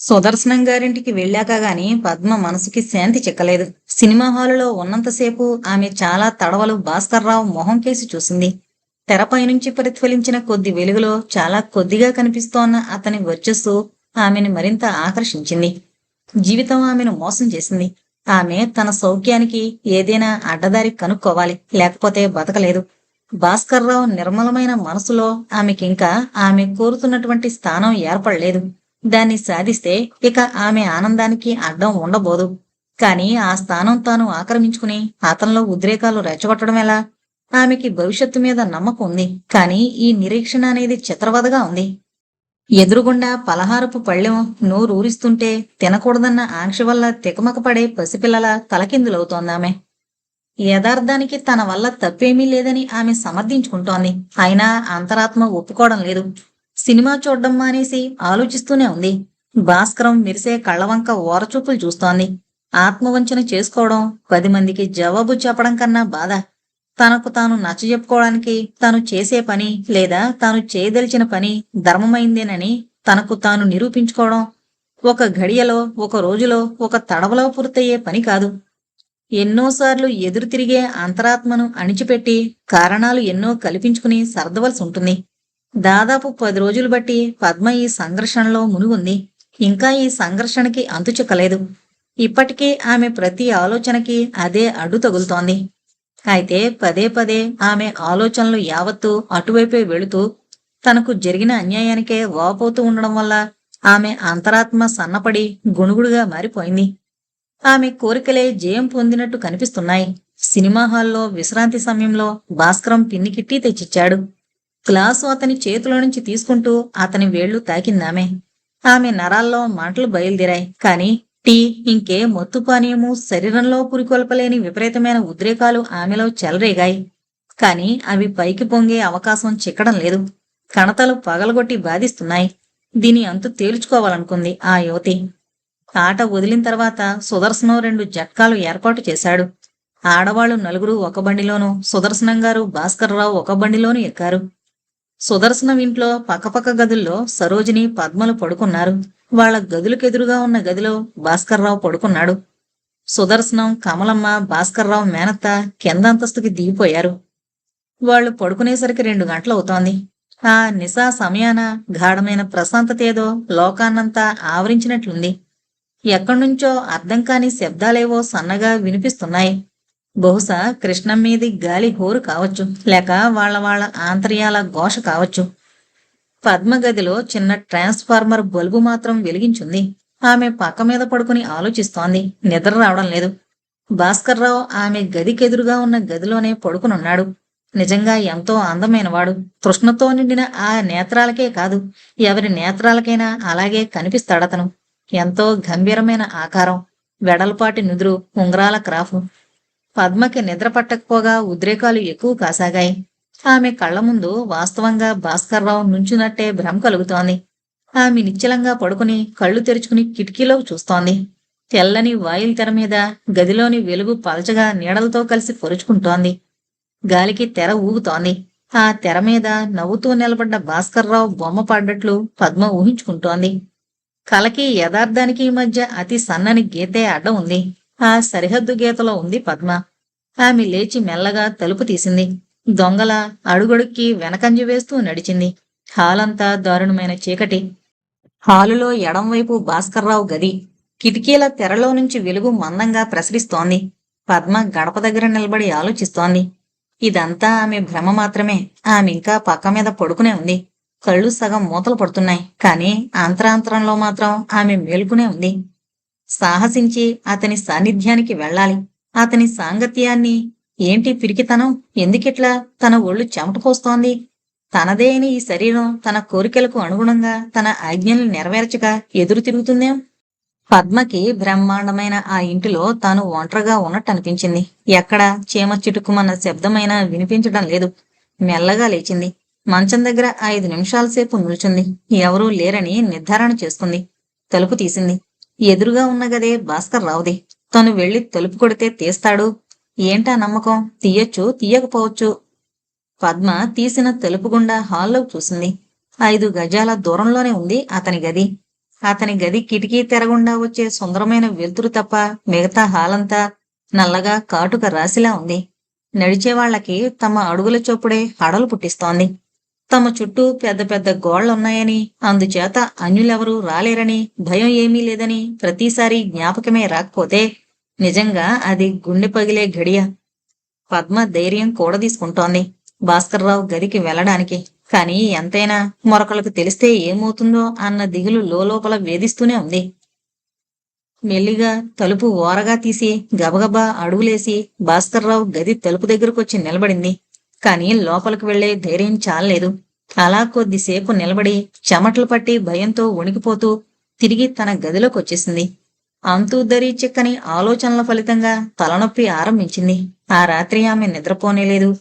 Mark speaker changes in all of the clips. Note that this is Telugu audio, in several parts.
Speaker 1: సుదర్శనం గారింటికి వెళ్ళాక గాని పద్మ మనసుకి శాంతి చిక్కలేదు. సినిమా హాలులో ఉన్నంతసేపు ఆమె చాలా తడవలు భాస్కర్రావు మొహం కేసి చూసింది. తెరపై నుంచి ప్రతిఫలించిన కొద్ది వెలుగులో చాలా కొద్దిగా కనిపిస్తోన్న అతని వర్చస్సు ఆమెను మరింత ఆకర్షించింది. జీవితం ఆమెను మోసం చేసింది. ఆమె తన సౌఖ్యానికి ఏదైనా అడ్డదారి కనుక్కోవాలి, లేకపోతే బతకలేదు. భాస్కర్రావు నిర్మలమైన మనసులో ఆమెకింకా ఆమె కోరుతున్నటువంటి స్థానం ఏర్పడలేదు. దాన్ని సాధిస్తే ఇక ఆమె ఆనందానికి అడ్డం ఉండబోదు. కాని ఆ స్థానం తాను ఆక్రమించుకుని అతనిలో ఉద్రేకాలు రెచ్చగొట్టడం ఎలా? ఆమెకి భవిష్యత్తు మీద నమ్మకం ఉంది, కాని ఈ నిరీక్షణ అనేది చిత్రవదగా ఉంది. ఎదురుగుండా పలహారపు పళ్ళెం నోరూరిస్తుంటే తినకూడదన్న ఆంక్ష వల్ల తికమక పడే పసిపిల్లల తలకిందులవుతోందామె. యథార్థానికి తన వల్ల తప్పేమీ లేదని ఆమె సమర్థించుకుంటోంది. అయినా అంతరాత్మ ఒప్పుకోవడం లేదు. సినిమా చూడ్డం మానేసి ఆలోచిస్తూనే ఉంది. భాస్కరం మెరిసే కళ్ళవంక ఓరచూపులు చూస్తోంది. ఆత్మవంచన చేసుకోవడం, 10 మందికి జవాబు చెప్పడం కన్నా బాధ. తనకు తాను నచ్చజెప్పుకోవడానికి తాను చేసే పని లేదా తాను చేయదలిచిన పని ధర్మమైందేనని తనకు తాను నిరూపించుకోవడం ఒక ఘడియలో, ఒక రోజులో, ఒక తడవలో పూర్తయ్యే పని కాదు. ఎన్నోసార్లు ఎదురు తిరిగే అంతరాత్మను అణిచిపెట్టి కారణాలు ఎన్నో కల్పించుకుని సర్దవలసి ఉంటుంది. దాదాపు 10 రోజులు బట్టి పద్మ ఈ సంఘర్షణలో మునిగుంది. ఇంకా ఈ సంఘర్షణకి అంతు చిక్కలేదు. ఇప్పటికీ ఆమె ప్రతి ఆలోచనకి అదే అడ్డు తగులుతోంది. అయితే పదే పదే ఆమె ఆలోచనలు యావత్తూ అటువైపే వెళుతూ తనకు జరిగిన అన్యాయానికే వాపోతూ ఉండడం వల్ల ఆమె అంతరాత్మ సన్నపడి గుణుగుడుగా మారిపోయింది. ఆమె కోరికలే జయం పొందినట్టు కనిపిస్తున్నాయి. సినిమా హాల్లో విశ్రాంతి సమయంలో భాస్కరం పిన్ని కిట్టి తెచ్చిచ్చాడు. గ్లాసు అతని చేతిలో నుంచి తీసుకుంటూ అతని వేళ్లు తాకిందామె. ఆమె నరాల్లో మాటలు బయలుదేరాయి. కాని టీ, ఇంకే మత్తు పానీయము శరీరంలో పురికొల్పలేని విపరీతమైన ఉద్రేకాలు ఆమెలో చెలరేగాయి. కాని అవి పైకి పొంగే అవకాశం చిక్కడం లేదు. కణతలు పగలగొట్టి బాధిస్తున్నాయి. దీని అంతు తేల్చుకోవాలనుకుంది ఆ యువతి. ఆట వదిలిన తర్వాత సుదర్శనం 2 జట్కాలు ఏర్పాటు చేశాడు. ఆడవాళ్లు 4 ఒక బండిలోనూ, సుదర్శనం గారు భాస్కర్రావు ఒక బండిలోనూ ఎక్కారు. సుదర్శనం ఇంట్లో పక్కపక్క గదుల్లో సరోజిని, పద్మలు పడుకున్నారు. వాళ్ల గదులకెదురుగా ఉన్న గదిలో భాస్కర్రావు పడుకున్నాడు. సుదర్శనం, కమలమ్మ, భాస్కర్రావు మేనత్త కిందంతస్తుకి దిగిపోయారు. వాళ్లు పడుకునేసరికి 2 గంటలవుతోంది. ఆ నిశా సమయాన గాఢమైన ప్రశాంతతేదో లోకాన్నంతా ఆవరించినట్లుంది. ఎక్కడ్నుంచో అర్థం కాని శబ్దాలేవో సన్నగా వినిపిస్తున్నాయి. బహుశా కృష్ణం మీది గాలి హోరు కావచ్చు, లేక వాళ్ళ ఆంతర్యాల ఘోష కావచ్చు. పద్మగదిలో చిన్న ట్రాన్స్ఫార్మర్ బల్బు మాత్రం వెలిగించుంది. ఆమె పక్క మీద పడుకుని ఆలోచిస్తోంది. నిద్ర రావడం లేదు. భాస్కర్రావు ఆమె గదికెదురుగా ఉన్న గదిలోనే పడుకునున్నాడు. నిజంగా ఎంతో అందమైనవాడు. తృష్ణతో నిండిన ఆ నేత్రాలకే కాదు, ఎవరి నేత్రాలకైనా అలాగే కనిపిస్తాడతను. ఎంతో గంభీరమైన ఆకారం, వెడల్పాటి నుదురు, ఉంగరాల క్రాఫు. పద్మకి నిద్ర పట్టకపోగా ఉద్రేకాలు ఎక్కువ కాసాగాయి. ఆమె కళ్ల ముందు వాస్తవంగా భాస్కర్రావు నుంచున్నట్టే భ్రమ కలుగుతోంది. ఆమె నిశ్చలంగా పడుకుని కళ్ళు తెరుచుకుని కిటికీలోకి చూస్తోంది. తెల్లని వాయిల్ తెర మీద గదిలోని వెలుగు పలచగా నీడలతో కలిసి పొరుచుకుంటోంది. గాలికి తెర ఊగుతోంది. ఆ తెర మీద నవ్వుతూ నిలబడ్డ భాస్కర్రావు బొమ్మ పడ్డట్లు పద్మ ఊహించుకుంటోంది. కలకి యథార్థానికి మధ్య అతి సన్నని గీతే అడ్డం ఉంది. ఆ సరిహద్దు గీతలో ఉంది పద్మ. ఆమె లేచి మెల్లగా తలుపు తీసింది. దొంగల అడుగడుక్కి వెనకంజ వేస్తూ నడిచింది. హాలంతా దారుణమైన చీకటి. హాలులో ఎడంవైపు భాస్కర్రావు గది. కిటికీల తెరలో నుంచి వెలుగు మందంగా ప్రసరిస్తోంది. పద్మ గడప దగ్గర నిలబడి ఆలోచిస్తోంది. ఇదంతా ఆమె భ్రమ మాత్రమే. ఆమె ఇంకా పక్క మీద పడుకునే ఉంది. కళ్ళు సగం మూతలు పడుతున్నాయి. కాని అంతరాంతరంలో మాత్రం ఆమె మేల్కునే ఉంది. సాహసించి అతని సాన్నిధ్యానికి వెళ్ళాలి. అతని సాంగత్యాన్ని. ఏంటి పిరికితనం? ఎందుకిట్లా తన ఒళ్ళు చెమట పోస్తోంది? తనదే అని ఈ శరీరం తన కోరికలకు అనుగుణంగా తన ఆజ్ఞల్ని నెరవేర్చక ఎదురు తిరుగుతుందేం? పద్మకి బ్రహ్మాండమైన ఆ ఇంటిలో తాను ఒంటరిగా ఉన్నట్టు అనిపించింది. ఎక్కడా చీమ చిటుకుమన్న శబ్దమైనా వినిపించడం లేదు. మెల్లగా లేచింది. మంచం దగ్గర 5 నిమిషాల సేపు నిల్చుంది. ఎవరూ లేరని నిర్ధారణ చేసుకుంది. తలుపు తీసింది. ఎదురుగా ఉన్న గదే భాస్కర్ రావుది. తను వెళ్లి తలుపు కొడితే తీస్తాడు. ఏంటా నమ్మకం? తీయొచ్చు, తీయకపోవచ్చు. పద్మ తీసిన తలుపు గుండా హాల్లోకి చూసింది. 5 గజాల దూరంలోనే ఉంది అతని గది. అతని గది కిటికీ తెరగుండా వచ్చే సుందరమైన వెలుతురు తప్ప మిగతా హాలంతా నల్లగా కాటుక రాశిలా ఉంది. నడిచేవాళ్లకి తమ అడుగుల చొప్పుడే హడలు పుట్టిస్తోంది. తమ చుట్టూ పెద్ద పెద్ద గోళ్లున్నాయని, అందుచేత అన్యులెవరూ రాలేరని, భయం ఏమీ లేదని ప్రతిసారి జ్ఞాపకమే రాకపోతే నిజంగా అది గుండె పగిలే ఘడియ. పద్మ ధైర్యం కూడదీసుకుంటోంది భాస్కర్రావు గదికి వెళ్ళడానికి. కాని ఎంతైనా మరొకళ్ళకు తెలిస్తే ఏమవుతుందో అన్న దిగులు లోపల వేధిస్తూనే ఉంది. మెల్లిగా తలుపు ఓరగా తీసి గబగబా అడుగులేసి భాస్కర్రావు గది తలుపు దగ్గరకొచ్చి నిలబడింది. కాని లోపలికి వెళ్లే ధైర్యం చాలలేదు. అలా కొద్దిసేపు నిలబడి చెమటలు పట్టి భయంతో వణికిపోతూ తిరిగి తన గదిలోకొచ్చేసింది. అంతూ దరి చిక్కని ఆలోచనల ఫలితంగా తలనొప్పి ఆరంభించింది. ఆ రాత్రి ఆమె నిద్రపోనేలేదు.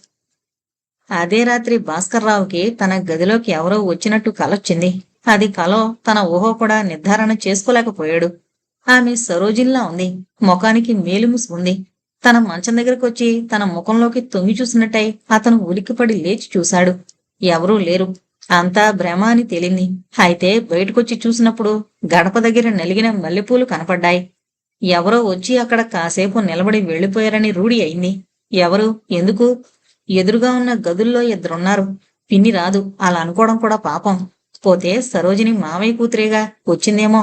Speaker 1: అదే రాత్రి భాస్కర్రావుకి తన గదిలోకి ఎవరో వచ్చినట్టు కలొచ్చింది. అది కలో తన ఊహో కూడా నిర్ధారణ చేసుకోలేకపోయాడు. ఆమె సరోజిన్లా ఉంది. ముఖానికి మేలిముసు ఉంది. తన మంచం దగ్గరకొచ్చి తన ముఖంలోకి తొంగి చూసినట్టయి అతను ఉలిక్కిపడి లేచి చూశాడు. ఎవరూ లేరు. అంతా భ్రమ అని తేలింది. అయితే బయటకొచ్చి చూసినప్పుడు గడప దగ్గర నలిగిన మల్లెపూలు కనపడ్డాయి. ఎవరో వచ్చి అక్కడ కాసేపు నిలబడి వెళ్లిపోయారని రూఢి అయింది. ఎవరు? ఎందుకు? ఎదురుగా ఉన్న గదుల్లో ఇద్దరున్నారు. పిన్ని రాదు. అలా అనుకోవడం కూడా పాపం. పోతే సరోజిని మావయ్య కూతురేగా, వచ్చిందేమో.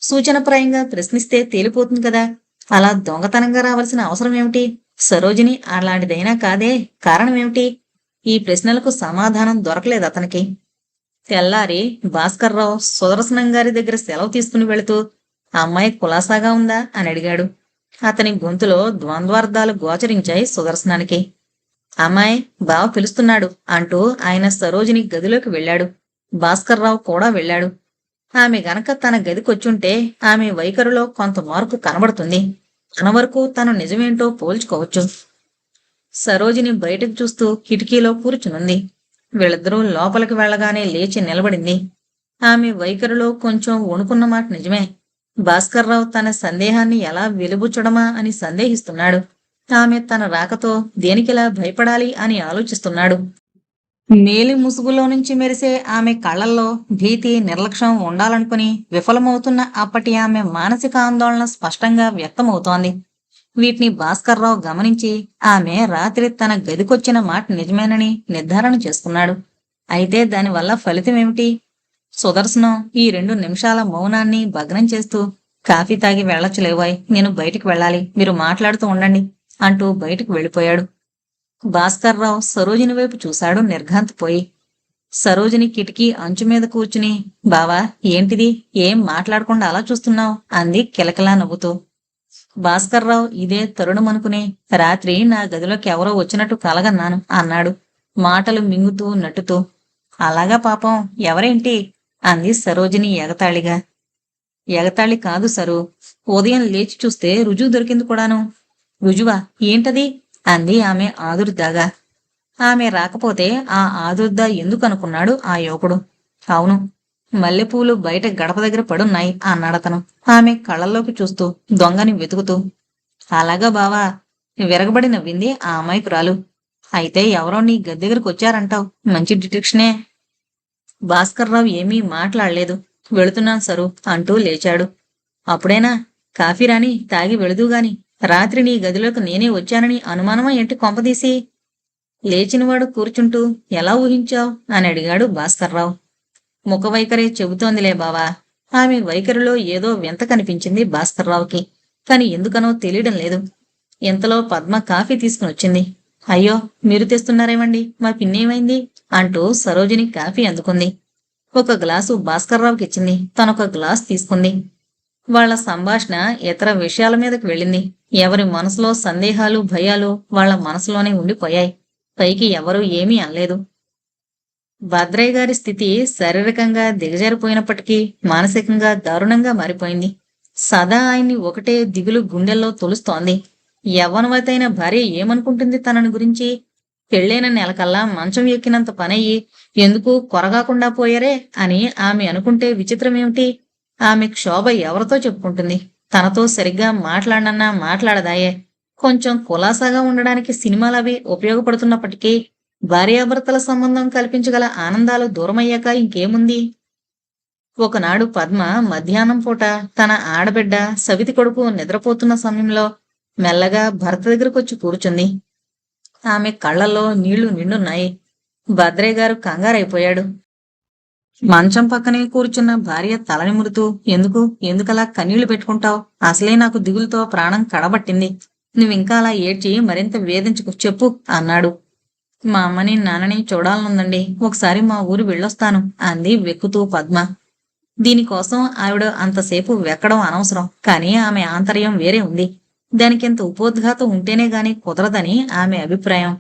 Speaker 1: సూచనప్రాయంగా ప్రశ్నిస్తే తేలిపోతుంది కదా. అలా దొంగతనంగా రావాల్సిన అవసరం ఏమిటి? సరోజిని అలాంటిదైనా కాదే. కారణమేమిటి? ఈ ప్రశ్నలకు సమాధానం దొరకలేదు అతనికి. తెల్లారి భాస్కర్రావు సుదర్శనం గారి దగ్గర సెలవు తీసుకుని వెళుతూ అమ్మాయి కులాసాగా ఉందా అని అడిగాడు. అతని గొంతులో ద్వంద్వార్థాలు గోచరించాయి సుదర్శనానికి. అమ్మాయి బావ పిలుస్తున్నాడు అంటూ ఆయన సరోజిని గదిలోకి వెళ్ళాడు. భాస్కర్రావు కూడా వెళ్ళాడు. ఆమె గనక తన గదికొచ్చుంటే ఆమె వైఖరిలో కొంత మార్పు కనబడుతుంది. తన వరకు తను నిజమేంటో పోల్చుకోవచ్చు. సరోజిని బయటకు చూస్తూ కిటికీలో కూర్చునుంది. వీళ్ళిద్దరూ లోపలికి వెళ్లగానే లేచి నిలబడింది. ఆమె వైఖరిలో కొంచెం వణుకున్న మాట నిజమే. భాస్కర్రావు తన సందేహాన్ని ఎలా వెలుబుచ్చడమా అని సందేహిస్తున్నాడు. ఆమె తన రాకతో దేనికిలా భయపడాలి అని ఆలోచిస్తున్నాడు. మేలి ముసుగులో నుంచి మెరిసే ఆమె కళ్లల్లో భీతి, నిర్లక్ష్యం ఉండాలనుకుని విఫలమవుతున్న అప్పటి ఆమె మానసిక ఆందోళన స్పష్టంగా వ్యక్తమవుతోంది. వీటిని భాస్కర్రావు గమనించి ఆమె రాత్రి తన గదికొచ్చిన మాట నిజమేనని నిర్ధారణ చేసుకున్నాడు. అయితే దానివల్ల ఫలితమేమిటి? సుదర్శనం ఈ 2 నిమిషాల మౌనాన్ని భగ్నం చేస్తూ, కాఫీ తాగి వెళ్లొచ్చులేవాయ్, నేను బయటికి వెళ్ళాలి, మీరు మాట్లాడుతూ ఉండండి అంటూ బయటకు వెళ్ళిపోయాడు. భాస్కర్రావు సరోజిని వైపు చూశాడు నిర్ఘాంతపోయి. సరోజిని కిటికీ అంచు మీద కూర్చుని, బావా ఏంటిది, ఏం మాట్లాడకుండా అలా చూస్తున్నావు అంది కిలకిలా నవ్వుతూ. భాస్కర్రావు ఇదే తరుణమనుకుని, రాత్రి నా గదిలోకి ఎవరో వచ్చినట్టు కలగన్నాను అన్నాడు మాటలు మింగుతూ నట్టుతూ. అలాగా పాపం, ఎవరేంటి అంది సరోజిని ఎగతాళిగా. ఎగతాళి కాదు సరు, ఉదయం లేచి చూస్తే రుజువు దొరికింది కూడాను. రుజువా? ఏంటది అంది ఆమె ఆదుర్దాగా. ఆమె రాకపోతే ఆ ఆదుర్దా ఎందుకనుకున్నాడు ఆ యువకుడు. అవును, మల్లెపూలు బయట గడప దగ్గర పడున్నాయి అన్నాడతను ఆమె కళ్ళల్లోకి చూస్తూ, దొంగని వెతుకుతూ. అలాగా బావా, విరగబడి నవ్వింది ఆ అమాయకురాలు. అయితే ఎవరో నీ గది దగ్గరకు వచ్చారంటావు. మంచి డిటెక్షనే. భాస్కర్రావు ఏమీ మాట్లాడలేదు. వెళుతున్నాను సరు అంటూ లేచాడు. అప్పుడేనా? కాఫీ రాని తాగి వెళుదుగాని. రాత్రి నీ గదిలోకి నేనే వచ్చానని అనుమానమా ఏంటి కొంపదీసి? లేచినవాడు కూర్చుంటూ, ఎలా ఊహించావు అని అడిగాడు భాస్కర్రావు. ముఖ వైఖరే చెబుతోందిలే బావా. ఆమె వైఖరిలో ఏదో వింత కనిపించింది భాస్కర్రావుకి. కాని ఎందుకనో తెలియడం లేదు. ఇంతలో పద్మ కాఫీ తీసుకుని వచ్చింది. అయ్యో, మీరు తెస్తున్నారేమండి, మా పిన్నేమైంది అంటూ సరోజిని కాఫీ అందుకుంది. ఒక గ్లాసు భాస్కర్రావుకిచ్చింది. తనొక గ్లాసు తీసుకుంది. వాళ్ల సంభాషణ ఇతర విషయాల మీదకి వెళ్ళింది. ఎవరి మనసులో సందేహాలు, భయాలు వాళ్ల మనసులోనే ఉండిపోయాయి. పైకి ఎవరూ ఏమీ అనలేదు. భద్రయ్య గారి స్థితి శారీరకంగా దిగజారిపోయినప్పటికీ మానసికంగా దారుణంగా మారిపోయింది. సదా ఆయన్ని ఒకటే దిగులు గుండెల్లో తొలుస్తోంది. యవ్వనవతైన భార్య ఏమనుకుంటుంది తనని గురించి? పెళ్ళైన నెలకల్లా మంచం ఎక్కినంత పనయ్యి ఎందుకు కొరగాకుండా పోయారే అని ఆమె అనుకుంటే విచిత్రమేమిటి? ఆమె క్షోభ ఎవరితో చెప్పుకుంటుంది? తనతో సరిగ్గా మాట్లాడనన్నా మాట్లాడదాయే. కొంచెం కులాసాగా ఉండడానికి సినిమాలవి ఉపయోగపడుతున్నప్పటికీ భార్యాభర్తల సంబంధం కల్పించగల ఆనందాలు దూరమయ్యాక ఇంకేముంది? ఒకనాడు పద్మ మధ్యాహ్నం పూట తన ఆడబిడ్డ సవితి కొడుకు నిద్రపోతున్న సమయంలో మెల్లగా భర్త దగ్గరకొచ్చి కూర్చుంది. ఆమె కళ్ళల్లో నీళ్లు నిండున్నాయి. భద్రయ్య గారు కంగారైపోయాడు. మంచం పక్కనే కూర్చున్న భార్య తల నిమురుతూ, ఎందుకలా కన్నీళ్లు పెట్టుకుంటావు? అసలే నాకు దిగులుతో ప్రాణం కడబట్టింది. నువ్వింకా అలా ఏడ్చి మరింత వేధించుకు చెప్పు అన్నాడు. మా అమ్మని నాన్నని చూడాలనుందండి. ఒకసారి మా ఊరు వెళ్ళొస్తాను అంది వెక్కుతూ పద్మ. దీనికోసం ఆవిడ అంతసేపు వెక్కడం అనవసరం, కానీ ఆమె ఆంతర్యం వేరే ఉంది. దానికింత ఉపోద్ఘాతం ఉంటేనే గాని కుదరదని ఆమె అభిప్రాయం.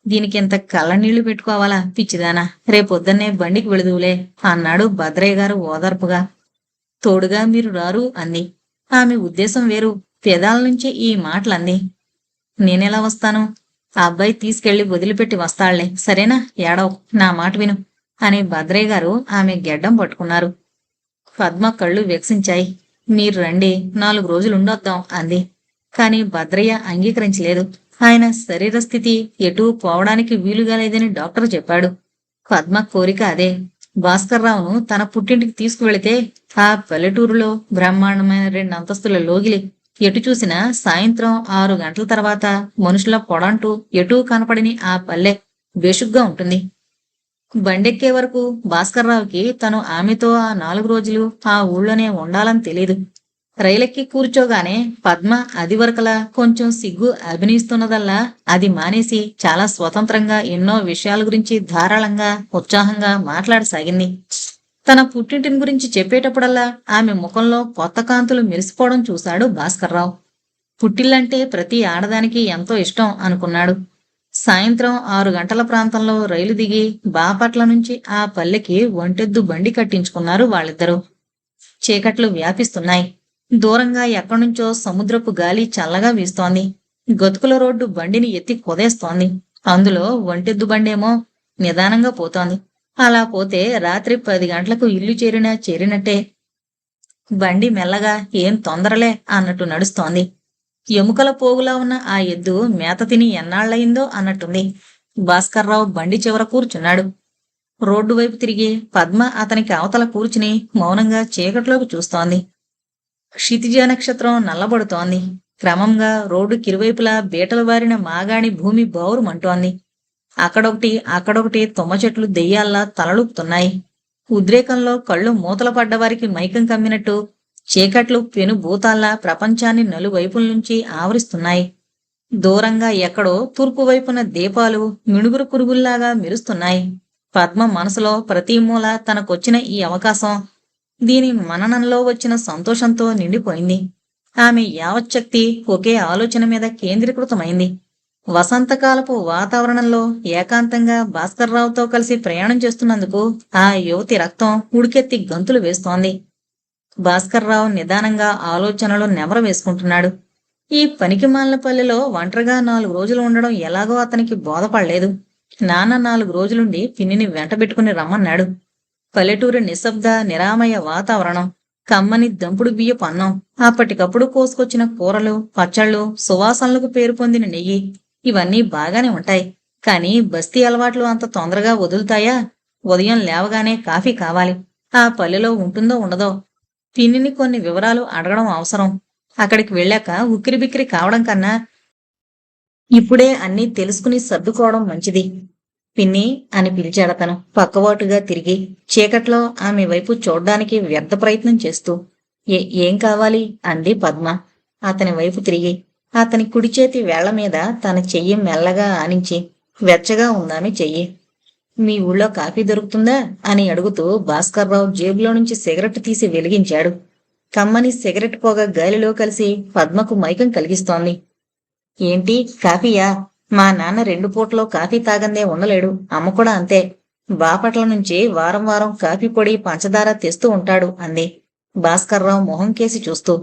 Speaker 1: దీనికింత కళ్ళనీళ్లు పెట్టుకోవాలా పిచ్చిదానా? రేపొద్దున్నే బండికి వెళుదువులే అన్నాడు భద్రయ్య గారు ఓదార్పుగా. తోడుగా మీరు రారు అంది. ఆమె ఉద్దేశం వేరు. పెదాల నుంచి ఈ మాటలంది. నేనెలా వస్తాను? ఆ అబ్బాయి తీసుకెళ్లి వదిలిపెట్టి వస్తాళ్లే, సరేనా? ఏడవ్, నా మాట విను అని భద్రయ్య గారు ఆమె గెడ్డం పట్టుకున్నారు. పద్మ కళ్ళు వెక్సించాయి. మీరు రండి, 4 రోజులు ఉండొద్దాం అంది. కాని భద్రయ్య అంగీకరించలేదు. ఆయన శరీర స్థితి ఎటూ పోవడానికి వీలుగా లేదని డాక్టర్ చెప్పాడు. పద్మ కోరిక అదే. భాస్కర్రావును తన పుట్టింటికి తీసుకువెళితే ఆ పల్లెటూరులో బ్రహ్మాండమైన 2 అంతస్తుల లోగిలి, ఎటు చూసినా సాయంత్రం 6 గంటల తర్వాత మనుషుల పొడంటూ ఎటూ కనపడిని ఆ పల్లె బేషుగ్గా ఉంటుంది. బండెక్కే వరకు భాస్కర్రావుకి తను ఆమెతో ఆ 4 రోజులు ఆ ఊళ్ళోనే ఉండాలని తెలీదు. రైలెక్కి కూర్చోగానే పద్మ అది వరకలా కొంచెం సిగ్గు అభినయిస్తున్నదల్లా అది మానేసి చాలా స్వతంత్రంగా ఎన్నో విషయాల గురించి ధారాళంగా ఉత్సాహంగా మాట్లాడసాగింది. తన పుట్టింటిని గురించి చెప్పేటప్పుడల్లా ఆమె ముఖంలో కొత్త కాంతులు మెరిసిపోవడం చూశాడు భాస్కర్రావు. పుట్టిల్లంటే ప్రతి ఆడదానికి ఎంతో ఇష్టం అనుకున్నాడు. సాయంత్రం 6 గంటల ప్రాంతంలో రైలు దిగి బాపట్ల నుంచి ఆ పల్లెకి ఒంటెద్దు బండి కట్టించుకున్నారు వాళ్ళిద్దరూ. చీకట్లు వ్యాపిస్తున్నాయి. దూరంగా ఎక్కడ్నుంచో సముద్రపు గాలి చల్లగా వీస్తోంది. గతుకుల రోడ్డు బండిని ఎత్తి కొదేస్తోంది. అందులో ఒంటెద్దు బండేమో నిదానంగా పోతోంది. అలా పోతే రాత్రి 10 గంటలకు ఇల్లు చేరినట్టే. బండి మెల్లగా ఏం తొందరలే అన్నట్టు నడుస్తోంది. ఎముకల పోగులా ఉన్న ఆ ఎద్దు మేత తిని ఎన్నాళ్లయిందో అన్నట్టుంది. భాస్కర్రావు బండి చివర కూర్చున్నాడు. రోడ్డు వైపు తిరిగి పద్మ అతనికి అవతల కూర్చుని మౌనంగా చీకట్లోకి చూస్తోంది. క్షితిజ నక్షత్రం నల్లబడుతోంది. క్రమంగా రోడ్డు కిరువైపులా బీటలు బారిన మాగాణి భూమి బౌరుమంటోంది. అక్కడొకటి తుమ్మ చెట్లు దెయ్యాల్లా తలలూపుతున్నాయి. ఉద్రేకంలో కళ్ళు మూతలు పడ్డవారికి మైకం కమ్మినట్టు చీకట్లు పెను భూతాల్లా ప్రపంచాన్ని నలువైపుల నుంచి ఆవరిస్తున్నాయి. దూరంగా ఎక్కడో తూర్పు వైపున దీపాలు మిణుగురు పురుగుల్లాగా మెరుస్తున్నాయి. పద్మ మనసులో ప్రతి మూల తనకొచ్చిన ఈ అవకాశం, దీని మననంలో వచ్చిన సంతోషంతో నిండిపోయింది. ఆమె యావచ్చక్తి ఒకే ఆలోచన మీద కేంద్రీకృతమైంది. వసంతకాలపు వాతావరణంలో ఏకాంతంగా భాస్కర్రావుతో కలిసి ప్రయాణం చేస్తున్నందుకు ఆ యువతి రక్తం ఉడికెత్తి గంతులు వేస్తోంది. భాస్కర్రావు నిదానంగా ఆలోచనలో నెమరు వేసుకుంటున్నాడు. ఈ పనికిమాలిన పల్లెలో ఒంటరిగా 4 రోజులు ఉండడం ఎలాగో అతనికి బోధపడలేదు. నాన్న 4 రోజులుండి పిన్నిని వెంటబెట్టుకుని రమ్మన్నాడు. పల్లెటూరి నిశ్శబ్ద నిరామయ వాతావరణం, కమ్మని దంపుడు బియ్యపు అన్నం, అప్పటికప్పుడు కోసుకొచ్చిన కూరలు, పచ్చళ్ళు, సువాసనలకు పేరు పొందిన నెయ్యి, ఇవన్నీ బాగానే ఉంటాయి. కానీ బస్తీ అలవాట్లు అంత తొందరగా వదులుతాయా? ఉదయం లేవగానే కాఫీ కావాలి. ఆ పల్లెలో ఉంటుందో ఉండదో. పిన్నిని కొన్ని వివరాలు అడగడం అవసరం. అక్కడికి వెళ్ళాక ఉక్కిరిబిక్కిరి కావడం కన్నా ఇప్పుడే అన్నీ తెలుసుకుని సర్దుకోవడం మంచిది. పిన్ని అని పిలిచాడతను పక్కవాటుగా తిరిగి, చీకట్లో ఆమె వైపు చూడ్డానికి వ్యర్థ ప్రయత్నం చేస్తూ. ఏం కావాలి అంది పద్మ అతని వైపు తిరిగి. అతని కుడి చేతి వేళ్ల మీద తన చెయ్యి మెల్లగా ఆనించి, వెచ్చగా ఉందామె చెయ్యి. మీ ఊళ్ళో కాఫీ దొరుకుతుందా అని అడుగుతూ భాస్కర్రావు జేబులో నుంచి సిగరెట్ తీసి వెలిగించాడు. కమ్మని సిగరెట్ పొగ గాలిలో కలిసి పద్మకు మైకం కలిగిస్తోంది. ఏంటి, కాఫీయా? మా నాన్న 2 పూటలో కాఫీ తాగందే ఉండలేడు. అమ్మ కూడా అంతే. బాపట్ల నుంచి వారం వారం కాఫీ పొడి పంచదార తెస్తూ ఉంటాడు అంది భాస్కర్రావు మొహం కేసి చూస్తూ.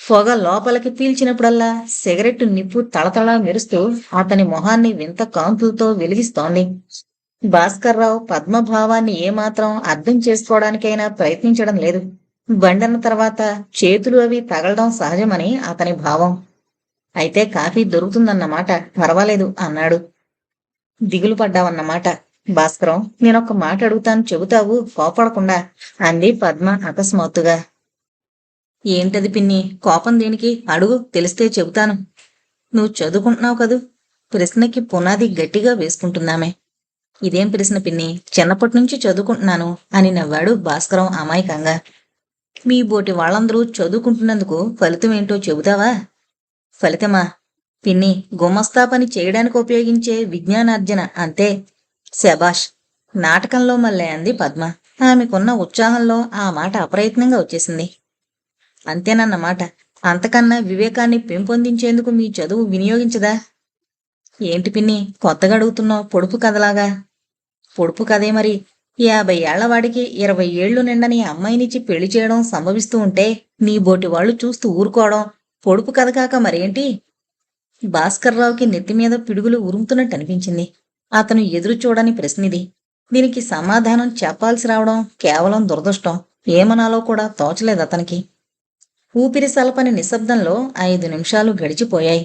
Speaker 1: పొగ లోపలికి పీల్చినప్పుడల్లా సిగరెట్టు నిప్పు తళతళా మెరుస్తూ అతని మొహాన్ని వింత కాంతులతో వెలిగిస్తోంది. భాస్కర్రావు పద్మభావాన్ని ఏమాత్రం అర్థం చేసుకోవడానికైనా ప్రయత్నించడం లేదు. బండన్న తర్వాత చేతులు అవి తగలడం సహజమని అతని భావం. అయితే కాఫీ దొరుకుతుందన్నమాట, పర్వాలేదు అన్నాడు. దిగులు పడ్డావన్నమాట. భాస్కరం, నేనొక్క మాట అడుగుతాను, చెబుతావు కోపడకుండా అంది పద్మ అకస్మాత్తుగా. ఏంటది పిన్ని? కోపం దేనికి? అడుగు, తెలిస్తే చెబుతాను. నువ్వు చదువుకుంటున్నావు కదూ? ప్రశ్నకి పునాది గట్టిగా వేసుకుంటున్నామే. ఇదేం ప్రశ్న పిన్ని? చిన్నప్పటి నుంచి చదువుకుంటున్నాను అని నవ్వాడు భాస్కరం అమాయకంగా. మీ బోటి వాళ్ళందరూ చదువుకుంటున్నందుకు ఫలితం ఏంటో చెబుతావా? ఫలితమా? పిన్ని, గుమస్తా పని చేయడానికి ఉపయోగించే విజ్ఞానార్జన అంతే. శబాష్! నాటకంలో మళ్ళీ అంది పద్మ. ఆమెకున్న ఉత్సాహంలో ఆ మాట అప్రయత్నంగా వచ్చేసింది. అంతేనన్నమాట. అంతకన్నా వివేకాన్ని పెంపొందించేందుకు మీ చదువు వినియోగించదా? ఏంటి పిన్ని కొత్తగా అడుగుతున్నావు పొడుపు కథలాగా? పొడుపు కదే మరి. 50 ఏళ్లవాడికి 20 ఏళ్లు నిండని అమ్మాయినిచ్చి పెళ్లి చేయడం సంభవిస్తూ ఉంటే నీ బోటి వాళ్ళు చూస్తూ ఊరుకోవడం పొడుపు కథ కాక మరేంటి? భాస్కర్రావుకి నెత్తిమీద పిడుగులు ఉరుముతున్నట్టు అనిపించింది. అతను ఎదురు చూడని ప్రశ్నిది. దీనికి సమాధానం చెప్పాల్సి రావడం కేవలం దురదృష్టం. ఏమనాలో కూడా తోచలేదు అతనికి. ఊపిరి సలపని నిశ్శబ్దంలో 5 నిమిషాలు గడిచిపోయాయి.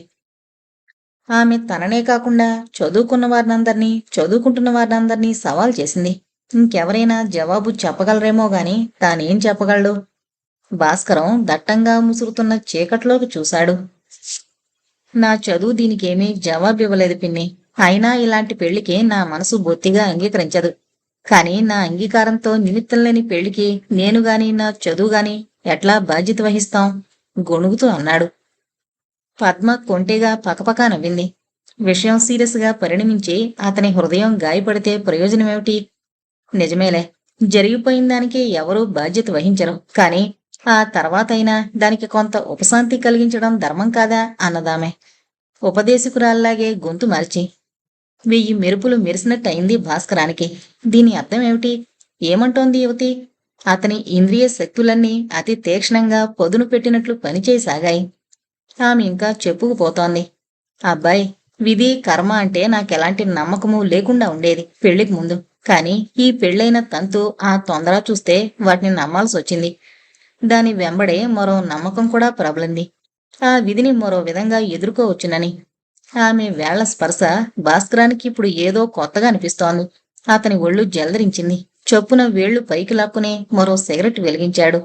Speaker 1: ఆమె తననే కాకుండా చదువుకుంటున్న వారినందరినీ సవాల్ చేసింది. ఇంకెవరైనా జవాబు చెప్పగలరేమో గాని తానేం చెప్పగలడు? భాస్కరం దట్టంగా ముసురుతున్న చీకట్లోకి చూశాడు. నా చదువు దీనికేమీ జవాబివ్వలేదు పిన్ని. అయినా ఇలాంటి పెళ్లికి నా మనసు బొత్తిగా అంగీకరించదు. కాని నా అంగీకారంతో నిమిత్తం లేని పెళ్లికి నేను గాని నా చదువు గాని ఎట్లా బాధ్యత వహిస్తాం? గొణుగుతూ అన్నాడు. పద్మ కొంటెగా పకపకా నవ్వింది. విషయం సీరియస్గా పరిణమించి అతని హృదయం గాయపడితే ప్రయోజనమేమిటి? నిజమేలే, జరిగిపోయిన దానికి ఎవరూ బాధ్యత వహించరు. కాని ఆ తర్వాతైనా దానికి కొంత ఉపశాంతి కలిగించడం ధర్మం కాదా అన్నదామె ఉపదేశకురాల్లాగే గొంతు మార్చి. 1000 మెరుపులు మెరిసినట్టయింది భాస్కరానికి. దీని అర్థమేమిటి? ఏమంటోంది యువతి? అతని ఇంద్రియ శక్తులన్నీ అతి తీక్ష్ణంగా పొదును పెట్టినట్లు పనిచేయసాగాయి. ఆమె ఇంకా చెప్పుకుపోతోంది. అబ్బాయి, విధి కర్మ అంటే నాకెలాంటి నమ్మకము లేకుండా ఉండేది పెళ్లికి ముందు. కాని ఈ పెళ్ళైన తంతు ఆ తొందర చూస్తే వాటిని నమ్మాల్సొచ్చింది. దాని వెంబడే మరో నమ్మకం కూడా ప్రబలింది. ఆ విధిని మరో విధంగా ఎదుర్కోవచ్చునని. ఆమె వేళ్ల స్పర్శ భాస్కరానికి ఇప్పుడు ఏదో కొత్తగా అనిపిస్తోంది. అతని ఒళ్ళు జలదరించింది. చొప్పున వేళ్లు పైకి లాక్కుని మరో సిగరెట్ వెలిగించాడు.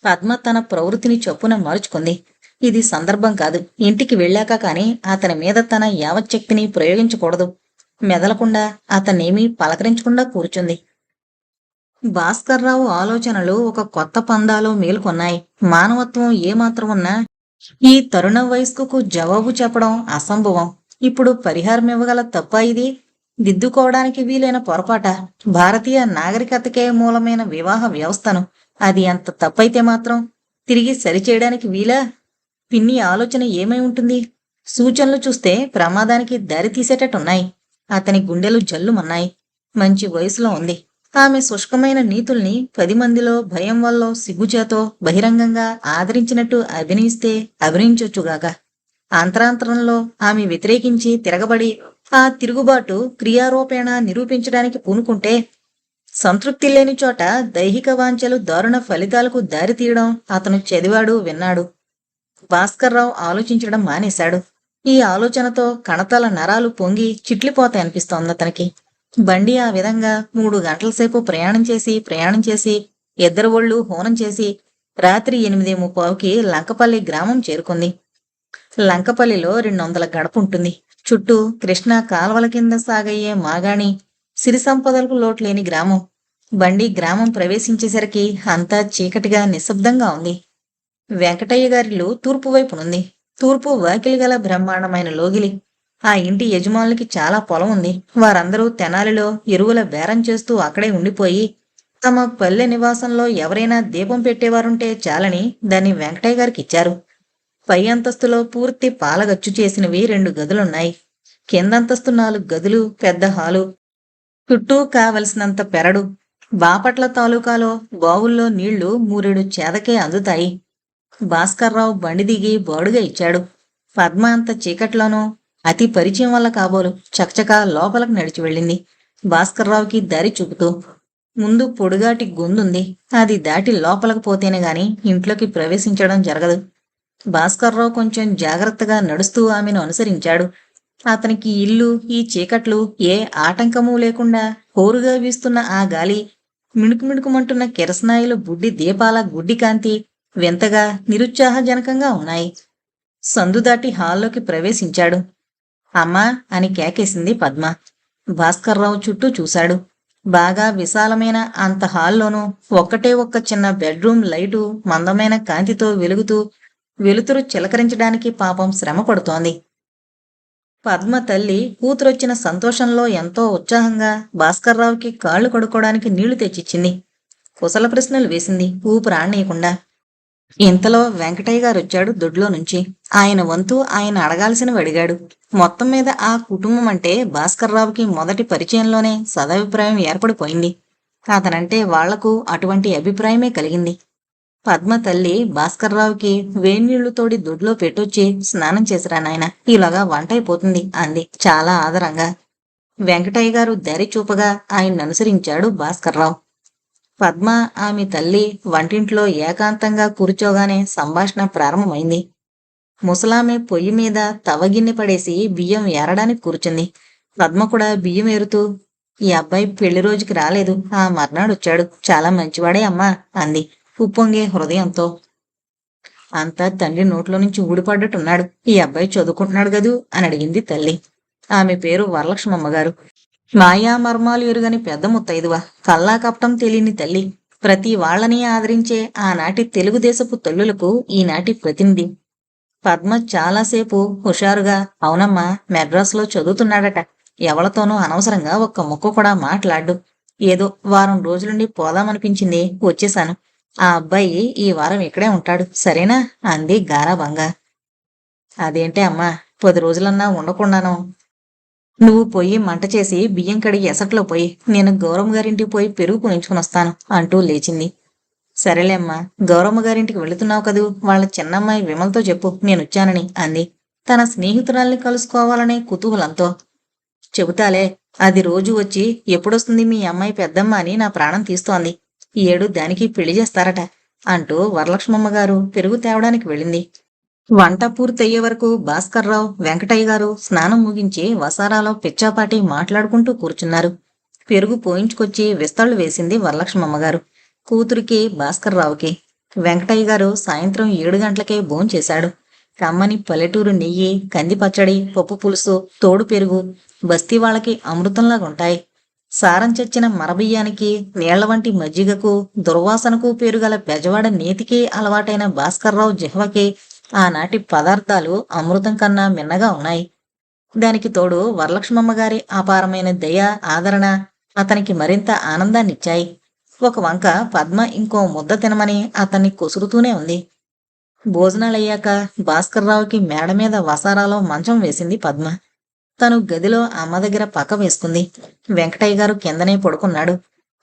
Speaker 1: పద్మ తన ప్రవృత్తిని చొప్పున మార్చుకుంది. ఇది సందర్భం కాదు. ఇంటికి వెళ్ళాక కాని అతని మీద తన యావచ్చక్తిని ప్రయోగించకూడదు. మెదలకుండా అతన్నేమీ పలకరించకుండా కూర్చుంది. భాస్కర్రావు ఆలోచనలు ఒక కొత్త పందాలో మేలుకొన్నాయి. మానవత్వం ఏమాత్రం ఉన్నా ఈ తరుణ వయస్కుకు జవాబు చెప్పడం అసంభవం. ఇప్పుడు పరిహారమివ్వగల తప్ప ఇది? దిద్దుకోవడానికి వీలైన పొరపాట? భారతీయ నాగరికతకే మూలమైన వివాహ వ్యవస్థను అది అంత తప్పైతే మాత్రం తిరిగి సరిచేయడానికి వీలా? పిన్ని ఆలోచన ఏమై ఉంటుంది? సూచనలు చూస్తే ప్రమాదానికి దారి తీసేటట్టున్నాయి. అతని గుండెలు జల్లుమన్నాయి. మంచి వయసులో ఉంది. ఆమె శుష్కమైన నీతుల్ని 10 మందిలో భయం వల్ల సిగ్గుచేతో బహిరంగంగా ఆదరించినట్టు అభినయించొచ్చుగాక. అంతరాంతరంలో ఆమె వ్యతిరేకించి తిరగబడి ఆ తిరుగుబాటు క్రియారూపేణ నిరూపించడానికి పూనుకుంటే సంతృప్తి లేని చోట దైహిక వాంఛలు దారుణ ఫలితాలకు దారితీయడం అతను చదివాడు, విన్నాడు. భాస్కర్రావు ఆలోచించడం మానేశాడు. ఈ ఆలోచనతో కణతల నరాలు పొంగి చిట్లిపోతాయనిపిస్తోంది అతనికి. బండి ఆ విధంగా 3 గంటల సేపు ప్రయాణం చేసి ఇద్దరు ఒళ్ళు హోనం చేసి రాత్రి 8:30కి లంకపల్లి గ్రామం చేరుకుంది. లంకపల్లిలో 200 గడప ఉంటుంది. చుట్టూ కృష్ణా కాల్వల కింద సాగయ్యే మాగాణి, సిరి సంపదలకు లోట్లేని గ్రామం. బండి గ్రామం ప్రవేశించేసరికి అంతా చీకటిగా నిశ్శబ్దంగా ఉంది. వెంకటయ్య గారిల్లు తూర్పు వైపునుంది. తూర్పు వాకిలి గల బ్రహ్మాండమైన లోగిలి. ఆ ఇంటి యజమానులకి చాలా పొలం ఉంది. వారందరూ తెనాలిలో ఎరువుల బేరం చేస్తూ అక్కడే ఉండిపోయి తమ పల్లె నివాసంలో ఎవరైనా దీపం పెట్టేవారుంటే చాలని దాన్ని వెంకటయ్య గారికి ఇచ్చారు. పై అంతస్తులో పూర్తి పాలగచ్చు చేసినవి 2 గదులున్నాయి. కిందంతస్తు 4 గదులు, పెద్ద హాలు, చుట్టూ కావలసినంత పెరడు. బాపట్ల తాలూకాలో బావుల్లో నీళ్లు 3 చేదకే అందుతాయి. భాస్కర్రావు బండి దిగి బాడుగా ఇచ్చాడు. పద్మ అంత చీకట్లోనూ అతి పరిచయం వల్ల కాబోలు చకచకా లోపలకు నడిచి వెళ్ళింది, భాస్కర్రావుకి దారి చూపుతూ. ముందు పొడుగాటి గొందుంది. అది దాటి లోపలకు పోతేనే గాని ఇంట్లోకి ప్రవేశించడం జరగదు. భాస్కర్రావు కొంచెం జాగ్రత్తగా నడుస్తూ ఆమెను అనుసరించాడు. అతనికి ఇల్లు, ఈ చీకట్లు ఏ ఆటంకమూ లేకుండా హోరుగా వీస్తున్న ఆ గాలి, మిణుకుమిణుకుమంటున్న కిరసనాయిలు బుడ్డి దీపాల గుడ్డి కాంతి వింతగా నిరుత్సాహజనకంగా ఉన్నాయి. సందు దాటి హాల్లోకి ప్రవేశించాడు. అమ్మా అని కేకేసింది పద్మ. భాస్కర్రావు చుట్టూ చూశాడు. బాగా విశాలమైన అంత హాల్లోనూ ఒక్కటే ఒక్క చిన్న బెడ్రూమ్ లైటు మందమైన కాంతితో వెలుగుతూ వెలుతురు చిలకరించడానికి పాపం శ్రమ పడుతోంది. పద్మ తల్లి కూతురొచ్చిన సంతోషంలో ఎంతో ఉత్సాహంగా భాస్కర్రావుకి కాళ్లు కడుక్కోవడానికి నీళ్లు తెచ్చిచ్చింది. కుశల ప్రశ్నలు వేసింది ఊపిరాడనీయకుండా. ఇంతలో వెంకటయ్య గారొచ్చాడు దొడ్లో నుంచి. ఆయన వంతు ఆయన అడగాల్సినవి అడిగాడు. మొత్తం మీద ఆ కుటుంబం అంటే భాస్కర్రావుకి మొదటి పరిచయంలోనే సదభిప్రాయం ఏర్పడిపోయింది. అతనంటే వాళ్లకు అటువంటి అభిప్రాయమే కలిగింది. పద్మ తల్లి భాస్కర్రావుకి వేణీళ్లు తోడి దొడ్లో పెట్టొచ్చి స్నానం చేసిరా నాయన, ఇలాగా వంటైపోతుంది అంది చాలా ఆదరంగా. వెంకటయ్య గారు దరి చూపగా ఆయన్ని అనుసరించాడు భాస్కర్రావు. పద్మ ఆమె తల్లి వంటింట్లో ఏకాంతంగా కూర్చోగానే సంభాషణ ప్రారంభమైంది. ముసలామె పొయ్యి మీద తవగిన్నె పడేసి బియ్యం ఏరడానికి కూర్చుంది. పద్మ కూడా బియ్యం ఏరుతూ, ఈ అబ్బాయి పెళ్లి రోజుకి రాలేదు, ఆ మర్నాడొచ్చాడు, చాలా మంచివాడే అమ్మా అంది ఉప్పొంగే హృదయంతో. అంతా తండ్రి నోట్లో నుంచి ఊడిపడ్డట్టున్నాడు. ఈ అబ్బాయి చదువుకుంటున్నాడు గదూ అని అడిగింది తల్లి. ఆమె పేరు వరలక్ష్మమ్మగారు. మాయామర్మాలు ఎరుగని పెద్ద ముత్తైదువ, కల్లా కపటం తెలియని తల్లి. ప్రతి వాళ్ళని ఆదరించే ఆనాటి తెలుగుదేశపు తల్లులకు ఈనాటి ప్రతినిధి. పద్మ చాలాసేపు హుషారుగా, అవునమ్మా, మెడ్రాస్లో చదువుతున్నాడట, ఎవలతోనూ అనవసరంగా ఒక్క ముక్క కూడా మాట్లాడు. ఏదో వారం రోజులుండి పోదామనిపించింది, వచ్చేశాను. ఆ అబ్బాయి ఈ వారం ఇక్కడే ఉంటాడు, సరేనా అంది గారాబంగా. అదేంటే అమ్మా, 10 రోజులన్నా ఉండకుండాను. నువ్వు పొయ్యి మంట చేసి బియ్యం కడిగి ఎసట్లో పోయి, నేను గౌరమ్మ గారింటికి పోయి పెరుగు పోయించుకుని వస్తాను అంటూ లేచింది. సరేలే అమ్మా, గౌరమ్మ గారింటికి వెళుతున్నావు కదూ, వాళ్ళ చిన్నమ్మాయి విమలతో చెప్పు నేనొచ్చానని అంది తన స్నేహితురాల్ని కలుసుకోవాలనే కుతూహలంతో. చెబుతాలే, అది రోజు వచ్చి ఎప్పుడొస్తుంది మీ అమ్మాయి పెద్దమ్మ అని నా ప్రాణం తీస్తోంది. ఈ ఏడు దానికి పెళ్లి చేస్తారట అంటూ వరలక్ష్మమ్మ గారు పెరుగు తేవడానికి వెళ్ళింది. వంట పూర్తయ్యే వరకు భాస్కర్రావు, వెంకటయ్య గారు స్నానం ముగించి వసారాలో పిచ్చాపాటి మాట్లాడుకుంటూ కూర్చున్నారు. పెరుగు పోయించుకొచ్చి విస్తళ్ళు వేసింది వరలక్ష్మమ్మగారు కూతురికి, భాస్కర్రావుకి. వెంకటయ్య గారు సాయంత్రం 7 గంటలకే భోంచేశాడు. కమ్మని పల్లెటూరు నెయ్యి, కంది పచ్చడి, పప్పు పులుసు, తోడు పెరుగు బస్తీ వాళ్ళకి అమృతంలాగుంటాయి. సారం చచ్చిన మరబియ్యానికి, నీళ్ల వంటి మజ్జిగకు, దుర్వాసనకు పేరుగల బెజవాడ నేతికి అలవాటైన భాస్కర్రావు జిహ్వకి ఆనాటి పదార్థాలు అమృతం కన్నా మిన్నగా ఉన్నాయి. దానికి తోడు వరలక్ష్మమ్మగారి అపారమైన దయ, ఆదరణ అతనికి మరింత ఆనందాన్నిచ్చాయి. ఒక వంక పద్మ ఇంకో ముద్ద తినమని అతన్ని కొసురుతూనే ఉంది. భోజనాలయ్యాక భాస్కర్రావుకి మేడ మీద వసారాలో మంచం వేసింది పద్మ. తను గదిలో అమ్మ దగ్గర పక్క వేసుకుంది. వెంకటయ్య గారు కిందనే పడుకున్నాడు.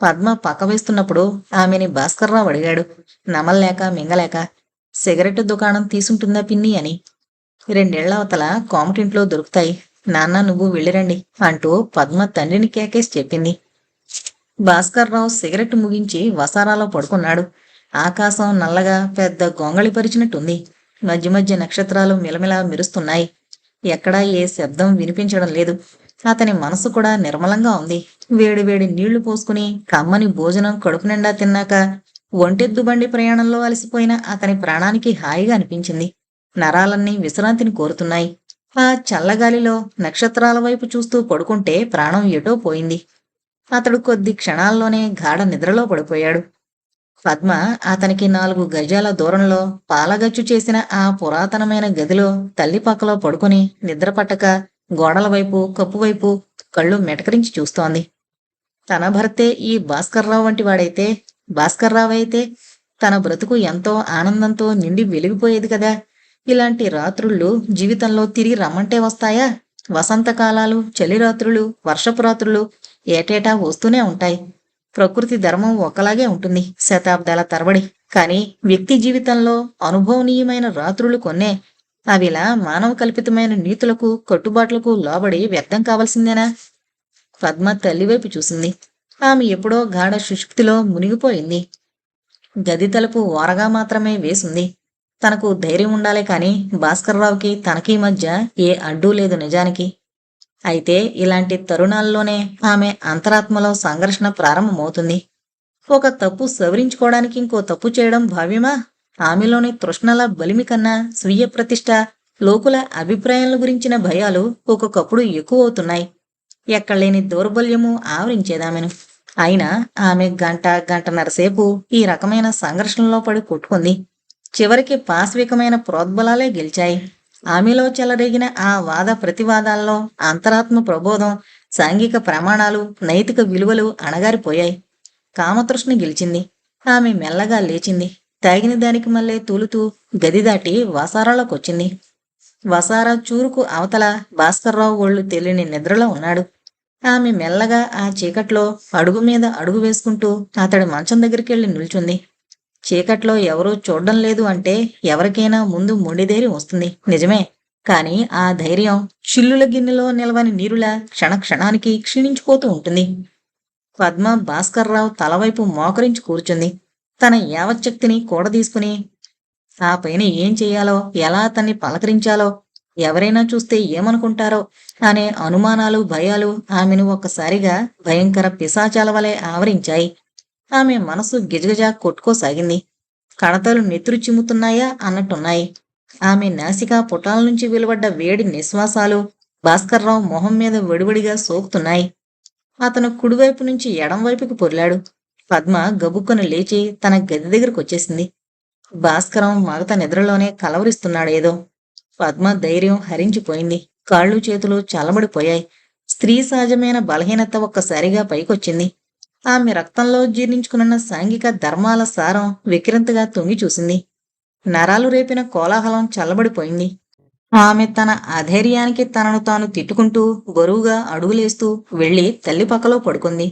Speaker 1: పద్మ పక్క వేస్తున్నప్పుడు ఆమెని భాస్కర్రావు అడిగాడు, నమల్లేక మింగలేక. సిగరెట్ దుకాణం తీసుంటుందా పిన్ని అని. 2 ఏళ్ల అవతల కోమటింట్లో దొరుకుతాయి, నాన్న నువ్వు వెళ్ళిరండి అంటూ పద్మ తండ్రిని కేకేసి చెప్పింది. భాస్కర్రావు సిగరెట్ ముగించి వసారాలో పడుకున్నాడు. ఆకాశం నల్లగా పెద్ద గొంగళి పరిచినట్టుంది. మధ్య మధ్య నక్షత్రాలు మిలమిలా మెరుస్తున్నాయి. ఎక్కడా ఏ శబ్దం వినిపించడం లేదు. అతని మనసు కూడా నిర్మలంగా ఉంది. వేడివేడి నీళ్లు పోసుకుని కమ్మని భోజనం కడుపు నిండా తిన్నాక ఒంటెద్దు బండి ప్రయాణంలో అలసిపోయిన అతని ప్రాణానికి హాయిగా అనిపించింది. నరాలన్నీ విశ్రాంతిని కోరుతున్నాయి. ఆ చల్లగాలిలో నక్షత్రాల వైపు చూస్తూ పడుకుంటే ప్రాణం ఎటో పోయింది. అతడు కొద్ది క్షణాల్లోనే గాఢ నిద్రలో పడిపోయాడు. పద్మ అతనికి 4 గజాల దూరంలో పాలగచ్చు చేసిన ఆ పురాతనమైన గదిలో తల్లి పక్కలో పడుకుని నిద్రపట్టక గోడల వైపు, కప్పువైపు కళ్ళు మెటకరించి చూస్తోంది. తన భర్తే ఈ భాస్కర్రావు వంటి వాడైతే, భాస్కర్రావు అయితే తన బ్రతుకు ఎంతో ఆనందంతో నిండి వెలిగిపోయేది కదా. ఇలాంటి రాత్రుళ్ళు జీవితంలో తిరిగి రమ్మంటే వస్తాయా? వసంతకాలాలు, చలిరాత్రులు, వర్షపు రాత్రులు ఏటేటా వస్తూనే ఉంటాయి. ప్రకృతి ధర్మం ఒకలాగే ఉంటుంది శతాబ్దాల తరబడి. కానీ వ్యక్తి జీవితంలో అనుభవనీయమైన రాత్రులు కొన్నే. అవిలా మానవ కల్పితమైన నీతులకు, కట్టుబాట్లకు లోబడి వ్యర్థం కావాల్సిందేనా? పద్మ తల్లివైపు చూసింది. ఆమె ఎప్పుడో గాఢ సుషుప్తిలో మునిగిపోయింది. గది తలుపు ఓరగా మాత్రమే వేసింది. తనకు ధైర్యం ఉండాలే కాని భాస్కర్రావుకి తనకీ మధ్య ఏ అడ్డూ లేదు నిజానికి. అయితే ఇలాంటి తరుణాల్లోనే ఆమె అంతరాత్మలో సంఘర్షణ ప్రారంభమవుతుంది. ఒక తప్పు సవరించుకోవడానికి ఇంకో తప్పు చేయడం భావ్యమా? ఆమెలోని తృష్ణల బలిమి కన్నా స్వీయ ప్రతిష్ట, లోకుల అభిప్రాయాల గురించిన భయాలు ఒక్కొక్కప్పుడు ఎక్కువవుతున్నాయి. ఎక్కడలేని దౌర్బల్యము ఆవరించేదామెను. అయినా ఆమె గంటన్నర సేపు ఈ రకమైన సంఘర్షణలో పడి కొట్టుకుంది. చివరికి పాశవికమైన ప్రోద్బలాలే గెలిచాయి. ఆమెలో చెలరేగిన ఆ వాద ప్రతివాదాల్లో అంతరాత్మ ప్రబోధం, సాంఘిక ప్రమాణాలు, నైతిక విలువలు అణగారిపోయాయి. కామతృష్ణ గెలిచింది. ఆమె మెల్లగా లేచింది. తాగిన దానికి మళ్ళీ తూలుతూ గది దాటి వసారాలోకొచ్చింది. వసారా చూరుకు అవతల భాస్కర్రావు ఒళ్ళు తెలియని నిద్రలో ఉన్నాడు. ఆమె మెల్లగా ఆ చీకట్లో అడుగు మీద అడుగు వేసుకుంటూ అతడి మంచం దగ్గరికెళ్ళి నిల్చుంది. చీకట్లో ఎవరూ చూడ్డం లేదు అంటే ఎవరికైనా ముందు మొండిధైర్యం వస్తుంది, నిజమే. కాని ఆ ధైర్యం చిల్లుల గిన్నెలో నిలవని నీరులా క్షణక్షణానికి క్షీణించిపోతూ ఉంటుంది. పద్మ భాస్కర్రావు తలవైపు మోకరించి కూర్చుంది. తన యావచ్చక్తిని కూడదీసుకుని ఆ పైన ఏం చెయ్యాలో, ఎలా అతన్ని పలకరించాలో, ఎవరైనా చూస్తే ఏమనుకుంటారో అనే అనుమానాలు, భయాలు ఆమెను ఒక్కసారిగా భయంకర పిశాచాల వలె ఆవరించాయి. ఆమె మనసు గిజగిజ కొట్టుకోసాగింది. కణతలు నెత్తురు చిమ్ముతున్నాయా అన్నట్టున్నాయి. ఆమె నాసికా పుటాల నుంచి వెలువడ్డ వేడి నిశ్వాసాలు భాస్కర్రావు మొహం మీద వడివడిగా సోకుతున్నాయి. అతను కుడివైపు నుంచి ఎడంవైపుకి పొర్లాడు. పద్మ గబుక్కున లేచి తన గది దగ్గరకొచ్చేసింది. భాస్కరం మగత నిద్రలోనే కలవరిస్తున్నాడేదో. పద్మ ధైర్యం హరించిపోయింది. కాళ్ళు చేతులు చల్లబడిపోయాయి. స్త్రీ సహజమైన బలహీనత ఒక్కసారిగా పైకొచ్చింది. ఆమె రక్తంలో జీర్ణించుకున్న సాంఘిక ధర్మాల సారం విక్రింతగా తొంగి చూసింది. నరాలు రేపిన కోలాహలం చల్లబడిపోయింది. ఆమె తన అధైర్యానికి తనను తాను తిట్టుకుంటూ బరువుగా అడుగులేస్తూ వెళ్లి తల్లి పక్కలో పడుకుంది.